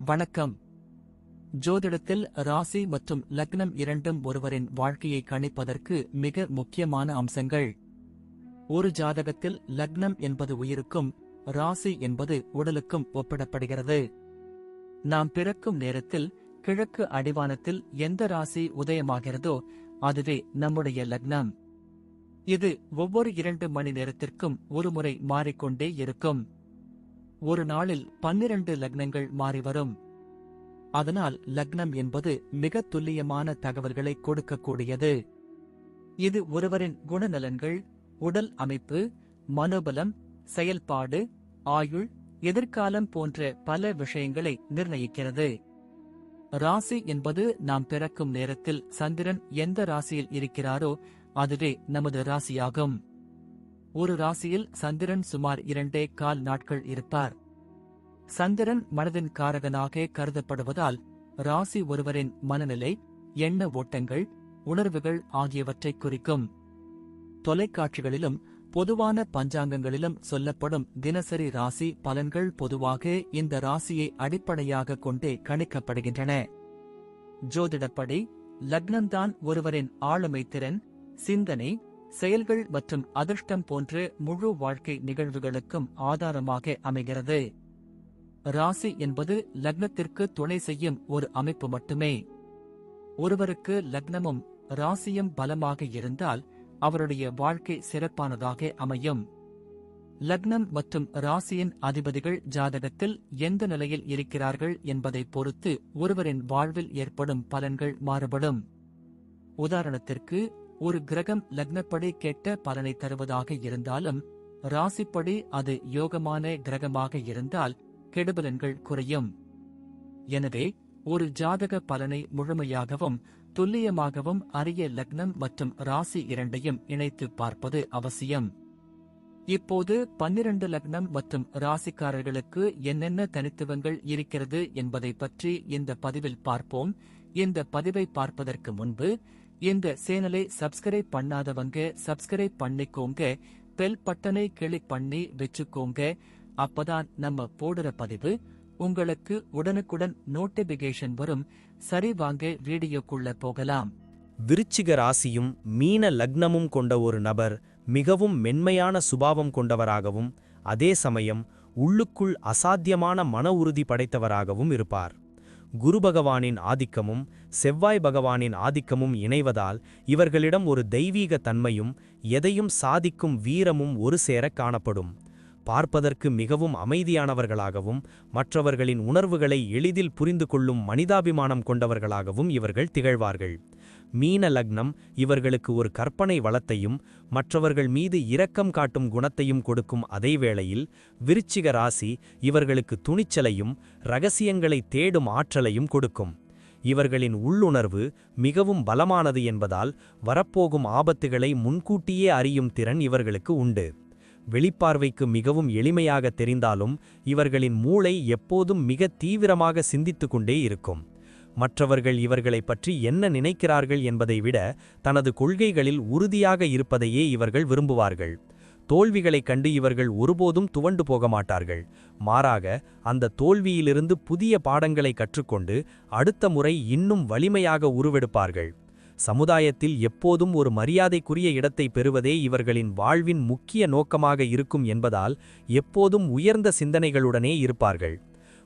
வணக்கம். ஜோதிடத்தில் ராசி மற்றும் லக்னம் இரண்டும் ஒருவரின் வாழ்க்கையை கணிப்பதற்கு மிக முக்கியமான அம்சங்கள். ஒரு ஜாதகத்தில் லக்னம் என்பது உயிருக்கும், ராசி என்பது உடலுக்கும் ஒப்பிடப்படுகிறது. நாம் பிறக்கும் நேரத்தில் கிழக்கு அடிவானத்தில் எந்த ராசி உதயமாகிறதோ அதுவே நம்முடைய லக்னம். இது ஒவ்வொரு 2 மணி நேரத்திற்கும் ஒருமுறை மாறிக்கொண்டே இருக்கும். ஒரு நாளில் 12 லக்னங்கள் மாறிவரும். அதனால் லக்னம் என்பது மிக துல்லியமான தகவல்களை கொடுக்கக்கூடியது. இது ஒருவரின் குணநலன்கள், உடல் அமைப்பு, மனோபலம், செயல்பாடு, ஆயுள், எதிர்காலம் போன்ற பல விஷயங்களை நிர்ணயிக்கிறது. ராசி என்பது நாம் பிறக்கும் நேரத்தில் சந்திரன் எந்த ராசியில் இருக்கிறாரோ அதுவே நமது ராசியாகும். ஒரு ராசியில் சந்திரன் சுமார் 2.25 நாட்கள் இருப்பார். சந்திரன் மனதின் காரகனாக கருதப்படுவதால் ராசி ஒருவரின் மனநிலை, எண்ண ஓட்டங்கள், உணர்வுகள் ஆகியவற்றை குறிக்கும். தொலைக்காட்சிகளிலும் பொதுவான பஞ்சாங்கங்களிலும் சொல்லப்படும் தினசரி ராசி பலன்கள் பொதுவாக இந்த ராசியை அடிப்படையாக கொண்டே கணிக்கப்படுகின்றன. ஜோதிடப்படி லக்னம்தான் ஒருவரின் ஆளுமை திறன், சிந்தனை, செயல்கள் மற்றும் அதிர்ஷ்டம் போன்ற முழு வாழ்க்கை நிகழ்வுகளுக்கும் ஆதாரமாக அமைகிறது. ராசி என்பது லக்னத்திற்கு துணை செய்யும் ஒரு அமைப்பு மட்டுமே. ஒருவருக்கு லக்னமும் ராசியும் பலமாக இருந்தால் அவருடைய வாழ்க்கை சிறப்பானதாக அமையும். லக்னம் மற்றும் ராசியின் அதிபதிகள் ஜாதகத்தில் எந்த நிலையில் இருக்கிறார்கள் என்பதை பொறுத்து ஒருவரின் வாழ்வில் ஏற்படும் பலன்கள் மாறுபடும். உதாரணத்திற்கு, ஒரு கிரகம் லக்னப்படி கெட்ட பலனை தருவதாக இருந்தாலும் ராசிப்படி அது யோகமான கிரகமாக இருந்தால் கெடுபலன்கள் குறையும். எனவே ஒரு ஜாதக பலனை முழுமையாகவும் துல்லியமாகவும் அறிய லக்னம் மற்றும் ராசி இரண்டையும் இணைத்து பார்ப்பது அவசியம். இப்போது 12 லக்னம் மற்றும் ராசிக்காரர்களுக்கு என்னென்ன தனித்துவங்கள் இருக்கிறது என்பதை பற்றி இந்த பதிவில் பார்ப்போம். இந்த பதிவை பார்ப்பதற்கு முன்பு இந்த சேனலை சப்ஸ்கிரைப் பண்ணாதவங்க சப்ஸ்கிரைப் பண்ணிக்கோங்க, பெல் பட்டனை கிளிக் பண்ணி வச்சுக்கோங்க. அப்பதான் நம்ம போடுற பதிவு உங்களுக்கு உடனுக்குடன் நோட்டிபிகேஷன் வரும். சரி, வாங்க வீடியோக்குள்ள போகலாம். விருச்சிக ராசியும் மீன லக்னமும் கொண்ட ஒரு நபர் மிகவும் மென்மையான சுபாவம் கொண்டவராகவும் அதே சமயம் உள்ளுக்குள் அசாத்தியமான மன உறுதி படைத்தவராகவும் இருப்பார். குரு பகவானின் ஆதிக்கமும் செவ்வாய் பகவானின் ஆதிக்கமும் இணைவதால் இவர்களிடம் ஒரு தெய்வீக தன்மையும் எதையும் சாதிக்கும் வீரமும் ஒரு சேர காணப்படும். பார்ப்பதற்கு மிகவும் அமைதியானவர்களாகவும் மற்றவர்களின் உணர்வுகளை எளிதில் புரிந்து கொள்ளும் மனிதாபிமானம் கொண்டவர்களாகவும் இவர்கள் திகழ்வார்கள். மீன லக்னம் இவர்களுக்கு ஒரு கற்பனை வளத்தையும் மற்றவர்கள் மீது இரக்கம் காட்டும் குணத்தையும் கொடுக்கும். அதேவேளையில் விருச்சிக ராசி இவர்களுக்கு துணிச்சலையும் இரகசியங்களை தேடும் ஆற்றலையும் கொடுக்கும். இவர்களின் உள்ளுணர்வு மிகவும் பலமானது என்பதால் வரப்போகும் ஆபத்துகளை முன்கூட்டியே அறியும் திறன் இவர்களுக்கு உண்டு. வெளிப்பார்வைக்கு மிகவும் எளிமையாக தெரிந்தாலும் இவர்களின் மூளை எப்போதும் மிக தீவிரமாக சிந்தித்து கொண்டே இருக்கும். மற்றவர்கள் இவர்களை பற்றி என்ன நினைக்கிறார்கள் என்பதை விட தனது கொள்கைகளில் உறுதியாக இருப்பதையே இவர்கள் விரும்புவார்கள். தோல்விகளைக் கண்டு இவர்கள் ஒருபோதும் துவண்டு போக மாட்டார்கள். மாறாக அந்த தோல்வியிலிருந்து புதிய பாடங்களை கற்றுக்கொண்டு அடுத்த முறை இன்னும் வலிமையாக உருவெடுப்பார்கள். சமுதாயத்தில் எப்போதும் ஒரு மரியாதைக்குரிய இடத்தை பெறுவதே இவர்களின் வாழ்வின் முக்கிய நோக்கமாக இருக்கும் என்பதால் எப்போதும் உயர்ந்த சிந்தனைகளுடனே இருப்பார்கள்.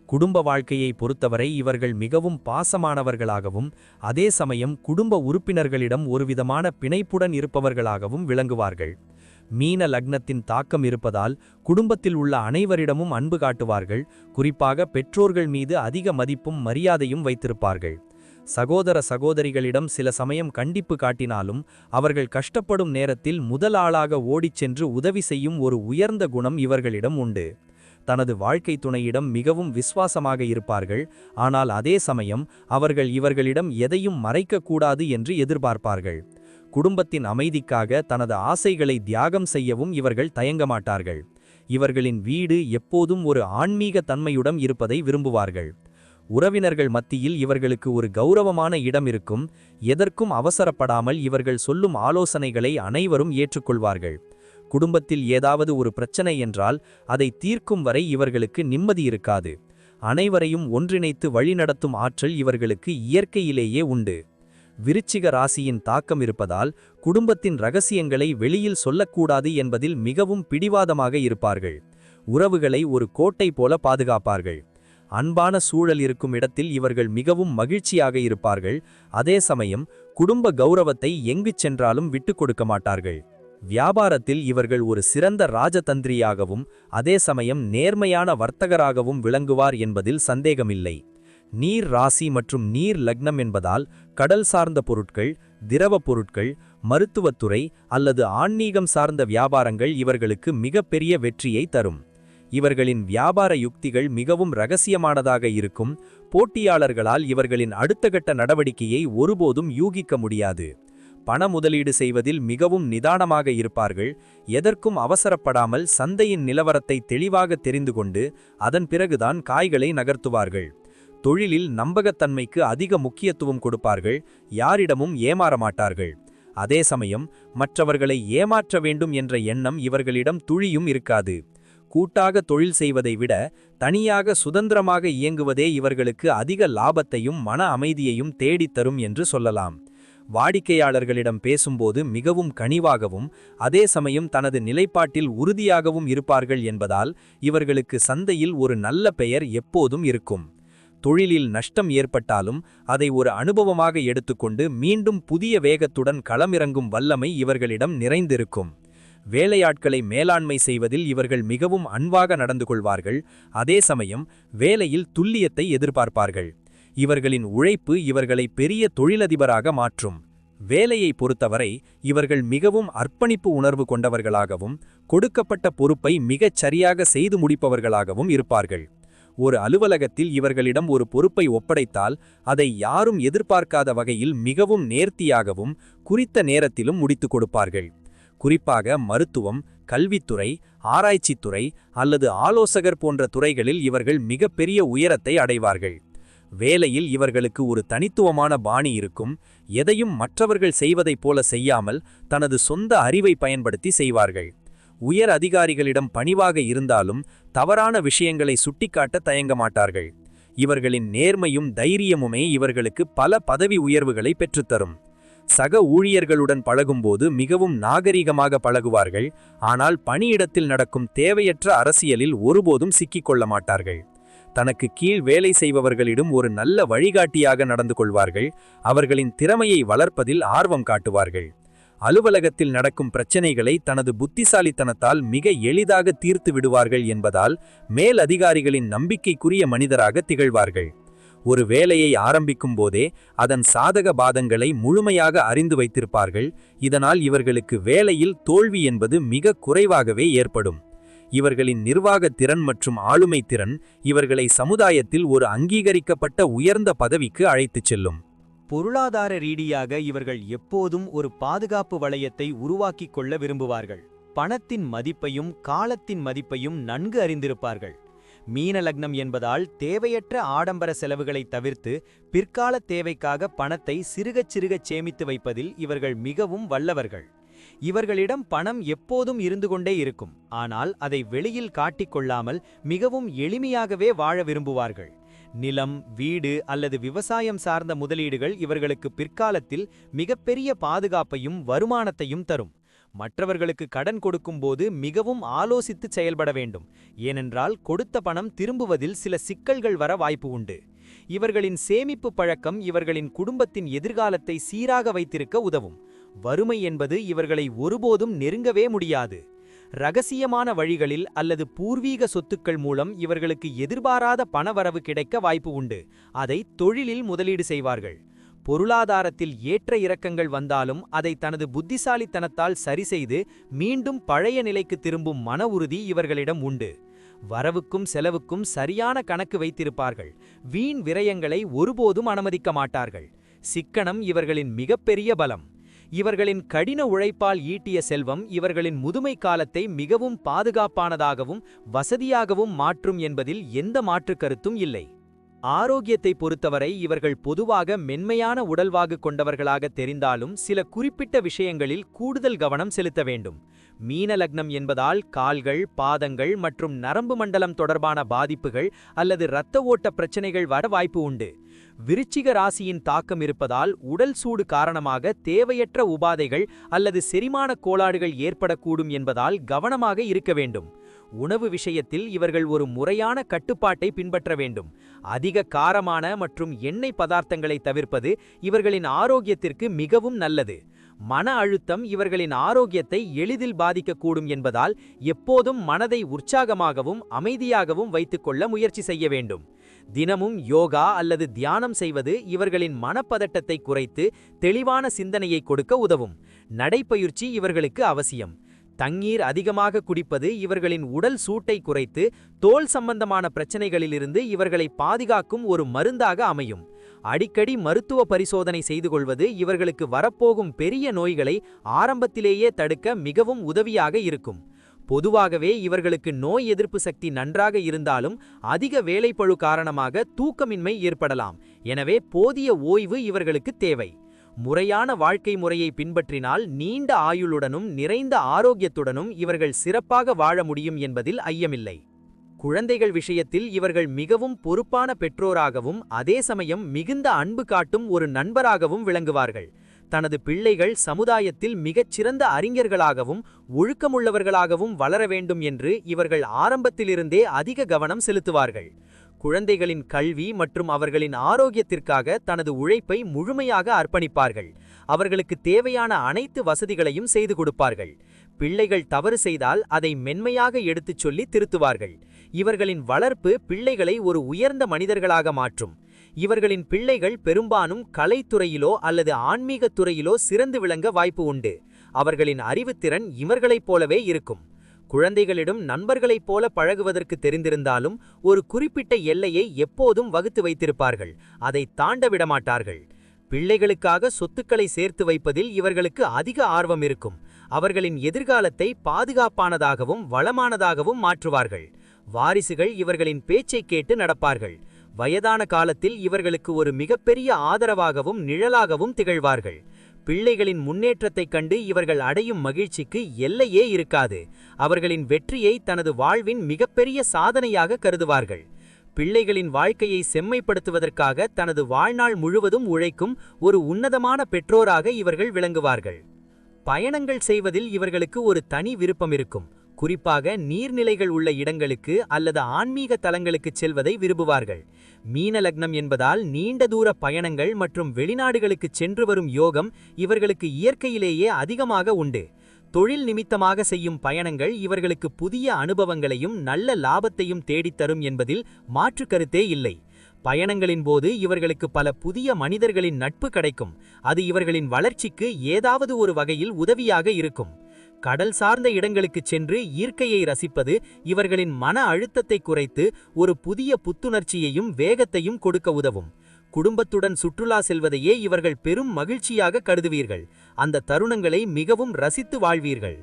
குடும்ப வாழ்க்கையை பொறுத்தவரை இவர்கள் மிகவும் பாசமானவர்களாகவும் அதே சமயம் குடும்ப உறுப்பினர்களிடம் ஒருவிதமான பிணைப்புடன் இருப்பவர்களாகவும் விளங்குவார்கள். மீன லக்னத்தின் தாக்கம் இருப்பதால் குடும்பத்தில் உள்ள அனைவரிடமும் அன்பு காட்டுவார்கள். குறிப்பாக பெற்றோர்கள் மீது அதிக மதிப்பும் மரியாதையும் வைத்திருப்பார்கள். சகோதர சகோதரிகளிடம் சில சமயம் கண்டிப்பு காட்டினாலும் அவர்கள் கஷ்டப்படும் நேரத்தில் முதல் ஆளாக ஓடிச் சென்று உதவி செய்யும் ஒரு உயர்ந்த குணம் இவர்களிடம் உண்டு. தனது வாழ்க்கை துணையிடம் மிகவும் விசுவாசமாக இருப்பார்கள். ஆனால் அதே சமயம் அவர்கள் இவர்களிடம் எதையும் மறைக்கக்கூடாது என்று எதிர்பார்ப்பார்கள். குடும்பத்தின் அமைதிக்காக தனது ஆசைகளை தியாகம் செய்யவும் இவர்கள் தயங்க மாட்டார்கள். இவர்களின் வீடு எப்போதும் ஒரு ஆன்மீக தன்மையுடன் இருப்பதை விரும்புவார்கள். உறவினர்கள் மத்தியில் இவர்களுக்கு ஒரு கௌரவமான இடம் இருக்கும். எதற்கும் அவசரப்படாமல் இவர்கள் சொல்லும் ஆலோசனைகளை அனைவரும் ஏற்றுக்கொள்வார்கள். குடும்பத்தில் ஏதாவது ஒரு பிரச்சனை என்றால் அதை தீர்க்கும் வரை இவர்களுக்கு நிம்மதி இருக்காது. அனைவரையும் ஒன்றிணைத்து வழிநடத்தும் ஆற்றல் இவர்களுக்கு இயற்கையிலேயே உண்டு. விருச்சிக ராசியின் தாக்கம் இருப்பதால் குடும்பத்தின் ரகசியங்களை வெளியில் சொல்லக்கூடாது என்பதில் மிகவும் பிடிவாதமாக இருப்பார்கள். உறவுகளை ஒரு கோட்டை போல பாதுகாப்பார்கள். அன்பான சூழல் இருக்கும் இடத்தில் இவர்கள் மிகவும் மகிழ்ச்சியாக இருப்பார்கள். அதே சமயம் குடும்ப கௌரவத்தை எங்கு சென்றாலும் விட்டுக் கொடுக்க மாட்டார்கள். வியாபாரத்தில் இவர்கள் ஒரு சிறந்த ராஜதந்திரியாகவும் அதே சமயம் நேர்மையான வர்த்தகராகவும் விளங்குவார் என்பதில் சந்தேகமில்லை. நீர் ராசி மற்றும் நீர் லக்னம் என்பதால் கடல் சார்ந்த பொருட்கள், திரவப் பொருட்கள், மருத்துவத்துறை அல்லது ஆன்மீகம் சார்ந்த வியாபாரங்கள் இவர்களுக்கு மிகப்பெரிய வெற்றியை தரும். இவர்களின் வியாபார யுக்திகள் மிகவும் இரகசியமானதாக இருக்கும். போட்டியாளர்களால் இவர்களின் அடுத்த கட்ட நடவடிக்கையை ஒருபோதும் யூகிக்க முடியாது. பண முதலீடு செய்வதில் மிகவும் நிதானமாக இருப்பார்கள். எதற்கும் அவசரப்படாமல் சந்தையின் நிலவரத்தை தெளிவாக தெரிந்து கொண்டு அதன் பிறகுதான் காய்களை நகர்த்துவார்கள். தொழிலில் நம்பகத்தன்மைக்கு அதிக முக்கியத்துவம் கொடுப்பார்கள். யாரிடமும் ஏமாறமாட்டார்கள். அதே சமயம் மற்றவர்களை ஏமாற்ற வேண்டும் என்ற எண்ணம் இவர்களிடம் துளியும் இருக்காது. கூட்டாக தொழில் செய்வதை விட தனியாக சுதந்திரமாக இயங்குவதே இவர்களுக்கு அதிக லாபத்தையும் மன அமைதியையும் தேடித்தரும் என்று சொல்லலாம். வாடிக்கையாளர்களிடம் பேசும்போது மிகவும் கனிவாகவும் அதே சமயம் தனது நிலைப்பாட்டில் உறுதியாகவும் இருப்பார்கள் என்பதால் இவர்களுக்கு சந்தையில் ஒரு நல்ல பெயர் எப்போதும் இருக்கும். தொழிலில் நஷ்டம் ஏற்பட்டாலும் அதை ஒரு அனுபவமாக எடுத்துக்கொண்டு மீண்டும் புதிய வேகத்துடன் களமிறங்கும் வல்லமை இவர்களிடம் நிறைந்திருக்கும். வேலையாட்களை மேலாண்மை செய்வதில் இவர்கள் மிகவும் அன்பாக நடந்து கொள்வார்கள். அதே சமயம் வேலையில் துல்லியத்தை எதிர்பார்ப்பார்கள். இவர்களின் உழைப்பு இவர்களை பெரிய தொழிலதிபராக மாற்றும். வேலையை பொறுத்தவரை இவர்கள் மிகவும் அர்ப்பணிப்பு உணர்வு கொண்டவர்களாகவும் கொடுக்கப்பட்ட பொறுப்பை மிகச் சரியாக செய்து முடிப்பவர்களாகவும் இருப்பார்கள். ஒரு அலுவலகத்தில் இவர்களிடம் ஒரு பொறுப்பை ஒப்படைத்தால் அதை யாரும் எதிர்பார்க்காத வகையில் மிகவும் நேர்த்தியாகவும் குறித்த நேரத்திலும் முடித்துக் கொடுப்பார்கள். குறிப்பாக மருத்துவம், கல்வித்துறை, ஆராய்ச்சித்துறை அல்லது ஆலோசகர் போன்ற துறைகளில் இவர்கள் மிகப்பெரிய உயரத்தை அடைவார்கள். வேலையில் இவர்களுக்கு ஒரு தனித்துவமான பாணி இருக்கும். எதையும் மற்றவர்கள் செய்வதைப் போல செய்யாமல் தனது சொந்த அறிவை பயன்படுத்தி செய்வார்கள். உயர் அதிகாரிகளிடம் பணிவாக இருந்தாலும் தவறான விஷயங்களை சுட்டிக்காட்ட தயங்க மாட்டார்கள். இவர்களின் நேர்மையும் தைரியமுமே இவர்களுக்கு பல பதவி உயர்வுகளை பெற்றுத்தரும். சக ஊழியர்களுடன் பழகும்போது மிகவும் நாகரிகமாக பழகுவார்கள். ஆனால் பணியிடத்தில் நடக்கும் தேவையற்ற அரசியலில் ஒருபோதும் சிக்கிக்கொள்ள மாட்டார்கள். தனக்கு கீழ் வேலை செய்பவர்களிடம் ஒரு நல்ல வழிகாட்டியாக நடந்து கொள்வார்கள். அவர்களின் திறமையை வளர்ப்பதில் ஆர்வம் காட்டுவார்கள். அலுவலகத்தில் நடக்கும் பிரச்சனைகளை தனது புத்திசாலித்தனத்தால் மிக எளிதாக தீர்த்து விடுவார்கள் என்பதால் மேல் அதிகாரிகளின் நம்பிக்கைக்குரிய மனிதராக திகழ்வார்கள். ஒரு வேலையை ஆரம்பிக்கும் போதே அதன் சாதக பாதங்களை முழுமையாக அறிந்து வைத்திருப்பார்கள். இதனால் இவர்களுக்கு வேலையில் தோல்வி என்பது மிக குறைவாகவே ஏற்படும். இவர்களின் நிர்வாக திறன் மற்றும் ஆளுமை திறன் இவர்களை சமுதாயத்தில் ஒரு அங்கீகரிக்கப்பட்ட உயர்ந்த பதவிக்கு அழைத்துச் செல்லும். பொருளாதார ரீதியாக இவர்கள் எப்போதும் ஒரு பாதுகாப்பு வளையத்தை உருவாக்கிக் கொள்ள விரும்புவார்கள். பணத்தின் மதிப்பையும் காலத்தின் மதிப்பையும் நன்கு அறிந்திருப்பார்கள். மீன லக்னம் என்பதால் தேவையற்ற ஆடம்பர செலவுகளை தவிர்த்து பிற்கால தேவைக்காக பணத்தை சிறுகச் சிறுகச் சேமித்து வைப்பதில் இவர்கள் மிகவும் வல்லவர்கள். இவர்களிடம் பணம் எப்போதும் இருந்து கொண்டே இருக்கும். ஆனால் அதை வெளியில் காட்டிக்கொள்ளாமல் மிகவும் எளிமையாகவே வாழ விரும்புவார்கள். நிலம், வீடு அல்லது விவசாயம் சார்ந்த முதலீடுகள் இவர்களுக்கு பிற்காலத்தில் மிகப்பெரிய பாதுகாப்பையும் வருமானத்தையும் தரும். மற்றவர்களுக்கு கடன் கொடுக்கும்போது மிகவும் ஆலோசித்து செயல்பட வேண்டும். ஏனென்றால் கொடுத்த பணம் திரும்புவதில் சில சிக்கல்கள் வர வாய்ப்பு உண்டு. இவர்களின் சேமிப்பு பழக்கம் இவர்களின் குடும்பத்தின் எதிர்காலத்தை சீராக வைத்திருக்க உதவும். வறுமை என்பது இவர்களை ஒருபோதும் நெருங்கவே முடியாது. இரகசியமான வழிகளில் அல்லது பூர்வீக சொத்துக்கள் மூலம் இவர்களுக்கு எதிர்பாராத பணவரவு கிடைக்க வாய்ப்பு உண்டு. அதை தொழிலில் முதலீடு செய்வார்கள். பொருளாதாரத்தில் ஏற்ற இறக்கங்கள் வந்தாலும் அதை தனது புத்திசாலித்தனத்தால் சரிசெய்து மீண்டும் பழைய நிலைக்கு திரும்பும் மன உறுதி இவர்களிடம் உண்டு. வரவுக்கும் செலவுக்கும் சரியான கணக்கு வைத்திருப்பார்கள். வீண் விரயங்களை ஒருபோதும் அனுமதிக்க மாட்டார்கள். சிக்கனம் இவர்களின் மிகப்பெரிய பலம். இவர்களின் கடின உழைப்பால் ஈட்டிய செல்வம் இவர்களின் முதுமை காலத்தை மிகவும் பாதுகாப்பானதாகவும் வசதியாகவும் மாற்றும் என்பதில் எந்த மாற்றுக் கருத்தும் இல்லை. ஆரோக்கியத்தை பொறுத்தவரை இவர்கள் பொதுவாக மென்மையான உடல்வாகு கொண்டவர்களாக தெரிந்தாலும் சில குறிப்பிட்ட விஷயங்களில் கூடுதல் கவனம் செலுத்த வேண்டும். மீன லக்னம் என்பதால் கால்கள், பாதங்கள் மற்றும் நரம்பு மண்டலம் தொடர்பான பாதிப்புகள் அல்லது இரத்த ஓட்ட பிரச்சனைகள் வர வாய்ப்பு உண்டு. விருச்சிக ராசியின் தாக்கம் இருப்பதால் உடல் சூடு காரணமாக தேவையற்ற உபாதைகள் அல்லது செரிமான கோளாறுகள் ஏற்படக்கூடும் என்பதால் கவனமாக இருக்க வேண்டும். உணவு விஷயத்தில் இவர்கள் ஒரு முறையான கட்டுப்பாட்டை பின்பற்ற வேண்டும். அதிக காரமான மற்றும் எண்ணெய் பதார்த்தங்களை தவிர்ப்பது இவர்களின் ஆரோக்கியத்திற்கு மிகவும் நல்லது. மன அழுத்தம் இவர்களின் ஆரோக்கியத்தை எளிதில் பாதிக்கக்கூடும் என்பதால் எப்போதும் மனதை உற்சாகமாகவும் அமைதியாகவும் வைத்துக்கொள்ள முயற்சி செய்ய வேண்டும். தினமும் யோகா அல்லது தியானம் செய்வது இவர்களின் மனப்பதட்டத்தை குறைத்து தெளிவான சிந்தனையை கொடுக்க உதவும். நடைப்பயிற்சி இவர்களுக்கு அவசியம். தண்ணீர் அதிகமாக குடிப்பது இவர்களின் உடல் சூட்டை குறைத்து தோல் சம்பந்தமான பிரச்சனைகளிலிருந்து இவர்களை பாதுகாக்கும் ஒரு மருந்தாக அமையும். அடிக்கடி மருத்துவ பரிசோதனை செய்து கொள்வது இவர்களுக்கு வரப்போகும் பெரிய நோய்களை ஆரம்பத்திலேயே தடுக்க மிகவும் உதவியாக இருக்கும். பொதுவாகவே இவர்களுக்கு நோய் எதிர்ப்பு சக்தி நன்றாக இருந்தாலும் அதிக வேலைப்பளு காரணமாக தூக்கமின்மை ஏற்படலாம். எனவே போதிய ஓய்வு இவர்களுக்கு தேவை. முறையான வாழ்க்கை முறையை பின்பற்றினால் நீண்ட ஆயுளுடனும் நிறைந்த ஆரோக்கியத்துடனும் இவர்கள் சிறப்பாக வாழ முடியும் என்பதில் ஐயமில்லை. குழந்தைகள் விஷயத்தில் இவர்கள் மிகவும் பொறுப்பான பெற்றோராகவும் அதே சமயம் மிகுந்த அன்பு காட்டும் ஒரு நண்பராகவும் விளங்குவார்கள். தனது பிள்ளைகள் சமுதாயத்தில் மிகச்சிறந்த அறிஞர்களாகவும் ஒழுக்கமுள்ளவர்களாகவும் வளர வேண்டும் என்று இவர்கள் ஆரம்பத்திலிருந்தே அதிக கவனம் செலுத்துவார்கள். குழந்தைகளின் கல்வி மற்றும் அவர்களின் ஆரோக்கியத்திற்காக தனது உழைப்பை முழுமையாக அர்ப்பணிப்பார்கள். அவர்களுக்கு தேவையான அனைத்து வசதிகளையும் செய்து கொடுப்பார்கள். பிள்ளைகள் தவறு செய்தால் அதை மென்மையாக எடுத்துச் சொல்லி திருத்துவார்கள். இவர்களின் வளர்ப்பு பிள்ளைகளை ஒரு உயர்ந்த மனிதர்களாக மாற்றும். இவர்களின் பிள்ளைகள் பெரும்பாலும் கலைத்துறையிலோ அல்லது ஆன்மீகத் துறையிலோ சிறந்து விளங்க வாய்ப்பு உண்டு. அவர்களின் அறிவுத்திறன் இவர்களைப் போலவே இருக்கும். குழந்தைகளிடம் நண்பர்களைப் போல பழகுவதற்கு தெரிந்திருந்தாலும் ஒரு குறிப்பிட்ட எல்லையை எப்போதும் வகுத்து வைத்திருப்பார்கள். அதை தாண்ட விடமாட்டார்கள். பிள்ளைகளுக்காக சொத்துக்களை சேர்த்து வைப்பதில் இவர்களுக்கு அதிக ஆர்வம் இருக்கும். அவர்களின் எதிர்காலத்தை பாதுகாப்பானதாகவும் வளமானதாகவும் மாற்றுவார்கள். வாரிசுகள் இவர்களின் பேச்சை கேட்டு நடப்பார்கள். வயதான காலத்தில் இவர்களுக்கு ஒரு மிகப்பெரிய ஆதரவாகவும் நிழலாகவும் திகழ்வார்கள். பிள்ளைகளின் முன்னேற்றத்தைக் கண்டு இவர்கள் அடையும் மகிழ்ச்சிக்கு எல்லையே இருக்காது. அவர்களின் வெற்றியை தனது வாழ்வின் மிகப்பெரிய சாதனையாக கருதுவார்கள். பிள்ளைகளின் வாழ்க்கையை செம்மைப்படுத்துவதற்காக தனது வாழ்நாள் முழுவதும் உழைக்கும் ஒரு உன்னதமான பெற்றோராக இவர்கள் விளங்குவார்கள். பயணங்கள் செய்வதில் இவர்களுக்கு ஒரு தனி விருப்பம் இருக்கும். குறிப்பாக நீர்நிலைகள் உள்ள இடங்களுக்கு அல்லது ஆன்மீக தலங்களுக்கு செல்வதை விரும்புவார்கள். மீன லக்னம் என்பதால் நீண்ட தூர பயணங்கள் மற்றும் வெளிநாடுகளுக்கு சென்று வரும் யோகம் இவர்களுக்கு இயற்கையிலேயே அதிகமாக உண்டு. தொழில் நிமித்தமாக செய்யும் பயணங்கள் இவர்களுக்கு புதிய அனுபவங்களையும் நல்ல லாபத்தையும் தேடித்தரும் என்பதில் மாற்று கருத்தே இல்லை. பயணங்களின் போது இவர்களுக்கு பல புதிய மனிதர்களின் நட்பு கிடைக்கும். அது இவர்களின் வளர்ச்சிக்கு ஏதாவது ஒரு வகையில் உதவியாக இருக்கும். கடல் சார்ந்த இடங்களுக்கு சென்று இயற்கையை ரசிப்பது இவர்களின் மன அழுத்தத்தை குறைத்து ஒரு புதிய புத்துணர்ச்சியையும் வேகத்தையும் கொடுக்க உதவும். குடும்பத்துடன் சுற்றுலா செல்வதையே இவர்கள் பெரும் மகிழ்ச்சியாக கருதுவீர்கள். அந்த தருணங்களை மிகவும் ரசித்து வாழ்வீர்கள்.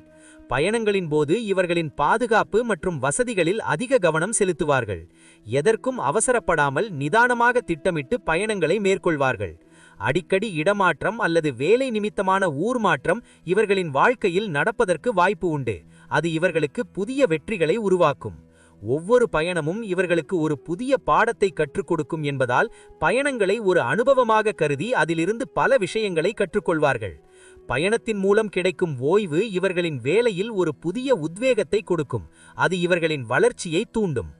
பயணங்களின் போது இவர்களின் பாதுகாப்பு மற்றும் வசதிகளில் அதிக கவனம் செலுத்துவார்கள். எதற்கும் அவசரப்படாமல் நிதானமாக திட்டமிட்டு பயணங்களை மேற்கொள்வார்கள். அடிக்கடி இடமாற்றம் அல்லது வேலை நிமித்தமான ஊர் மாற்றம் இவர்களின் வாழ்க்கையில் நடப்பதற்கு வாய்ப்பு உண்டு. அது இவர்களுக்கு புதிய வெற்றிகளை உருவாக்கும். ஒவ்வொரு பயணமும் இவர்களுக்கு ஒரு புதிய பாடத்தை கற்றுக் கொடுக்கும் என்பதால் பயணங்களை ஒரு அனுபவமாக கருதி அதிலிருந்து பல விஷயங்களை கற்றுக்கொள்வார்கள். பயணத்தின் மூலம் கிடைக்கும் ஓய்வு இவர்களின் வேலையில் ஒரு புதிய உத்வேகத்தை கொடுக்கும். அது இவர்களின் வளர்ச்சியை தூண்டும்.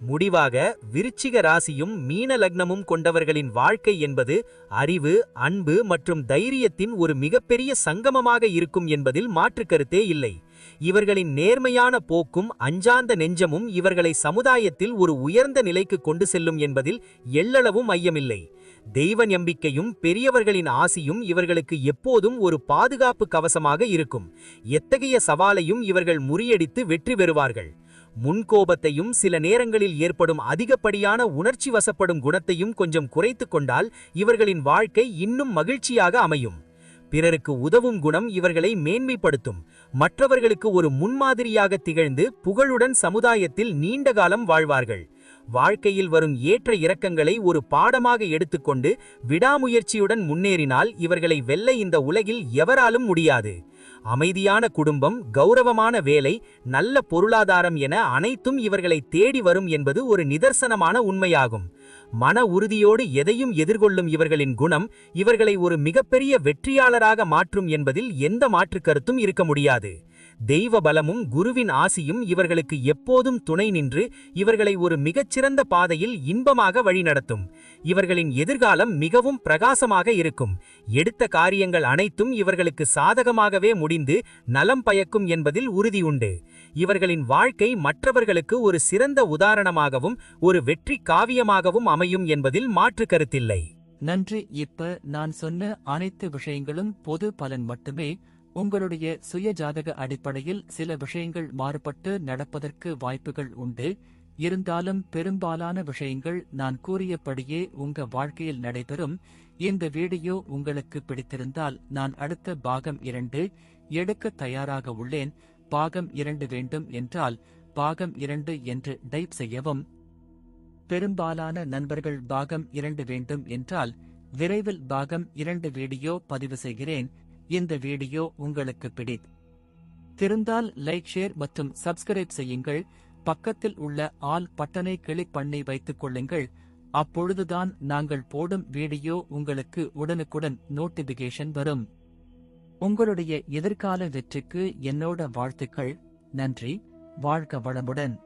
முடிவாக விருச்சிக ராசியும் மீன லக்னமும் கொண்டவர்களின் வாழ்க்கை என்பது அறிவு, அன்பு மற்றும் தைரியத்தின் ஒரு மிகப்பெரிய சங்கமமாக இருக்கும் என்பதில் மாற்று கருத்தே இல்லை. இவர்களின் நேர்மையான போக்கும் அஞ்சாந்த நெஞ்சமும் இவர்களை சமுதாயத்தில் ஒரு உயர்ந்த நிலைக்கு கொண்டு செல்லும் என்பதில் எள்ளளவும் ஐயமில்லை. தெய்வ நம்பிக்கையும் பெரியவர்களின் ஆசியும் இவர்களுக்கு எப்போதும் ஒரு பாதுகாப்பு கவசமாக இருக்கும். எத்தகைய சவாலையும் இவர்கள் முறியடித்து வெற்றி பெறுவார்கள். முன்கோபத்தையும் சில நேரங்களில் ஏற்படும் அதிகப்படியான உணர்ச்சி வசப்படும் குணத்தையும் கொஞ்சம் குறைத்து கொண்டால் இவர்களின் வாழ்க்கை இன்னும் மகிழ்ச்சியாக அமையும். பிறருக்கு உதவும் குணம் இவர்களை மேன்மைப்படுத்தும். மற்றவர்களுக்கு ஒரு முன்மாதிரியாக திகழ்ந்து புகழுடன் சமுதாயத்தில் நீண்ட காலம் வாழ்வார்கள். வாழ்க்கையில் வரும் ஏற்ற இறக்கங்களை ஒரு பாடமாக எடுத்துக்கொண்டு விடாமுயற்சியுடன் முன்னேறினால் இவர்களை வெல்ல இந்த உலகில் எவராலும் முடியாது. அமைதியான குடும்பம், கௌரவமான வேலை, நல்ல பொருளாதாரம் என அனைத்தும் இவர்களை தேடி வரும் என்பது ஒரு நிதர்சனமான உண்மையாகும். மன உறுதியோடு எதையும் எதிர்கொள்ளும் இவர்களின் குணம் இவர்களை ஒரு மிகப்பெரிய வெற்றியாளராக மாற்றும் என்பதில் எந்த மாற்றுக் கருத்தும் இருக்க முடியாது. தெய்வ பலமும் குருவின் ஆசியும் இவர்களுக்கு எப்போதும் துணை நின்று இவர்களை ஒரு மிகச்சிறந்த பாதையில் இன்பமாக வழிநடத்தும். இவர்களின் எதிர்காலம் மிகவும் பிரகாசமாக இருக்கும். எடுத்த காரியங்கள் அனைத்தும் இவர்களுக்கு சாதகமாகவே முடிந்து நலம் பயக்கும் என்பதில் உறுதியுண்டு. இவர்களின் வாழ்க்கை மற்றவர்களுக்கு ஒரு சிறந்த உதாரணமாகவும் ஒரு வெற்றி காவியமாகவும் அமையும் என்பதில் மாற்று கருத்தில்லை. நன்றி. இப்ப நான் சொன்ன அனைத்து விஷயங்களும் பொது பலன் மட்டுமே. உங்களுடைய சுய ஜாதக அடிப்படையில் சில விஷயங்கள் மாறுபட்டு நடப்பதற்கு வாய்ப்புகள் உண்டு. இருந்தாலும் பெரும்பாலான விஷயங்கள் நான் கூறியபடியே உங்க வாழ்க்கையில் நடைபெறும். இந்த வீடியோ உங்களுக்கு பிடித்திருந்தால் நான் அடுத்த பாகம் 2 எடுக்க தயாராக உள்ளேன். பாகம் 2 வேண்டும் என்றால் பாகம் 2 என்று டைப் செய்யவும். பெரும்பாலான நண்பர்கள் பாகம் 2 வேண்டும் என்றால் விரைவில் பாகம் 2 வீடியோ பதிவு செய்கிறேன். இந்த வீடியோ உங்களுக்கு பிடித்திருந்தால் லைக், ஷேர் மற்றும் சப்ஸ்கிரைப் செய்யுங்கள். பக்கத்தில் உள்ள ஆல் பட்டனை கிளிக் பண்ணி வைத்துக் கொள்ளுங்கள். அப்பொழுதுதான் நாங்கள் போடும் வீடியோ உங்களுக்கு உடனுக்குடன் நோட்டிபிகேஷன் வரும். உங்களுடைய எதிர்கால வெற்றிக்கு என்னோட வாழ்த்துக்கள். நன்றி. வாழ்க வளமுடன்.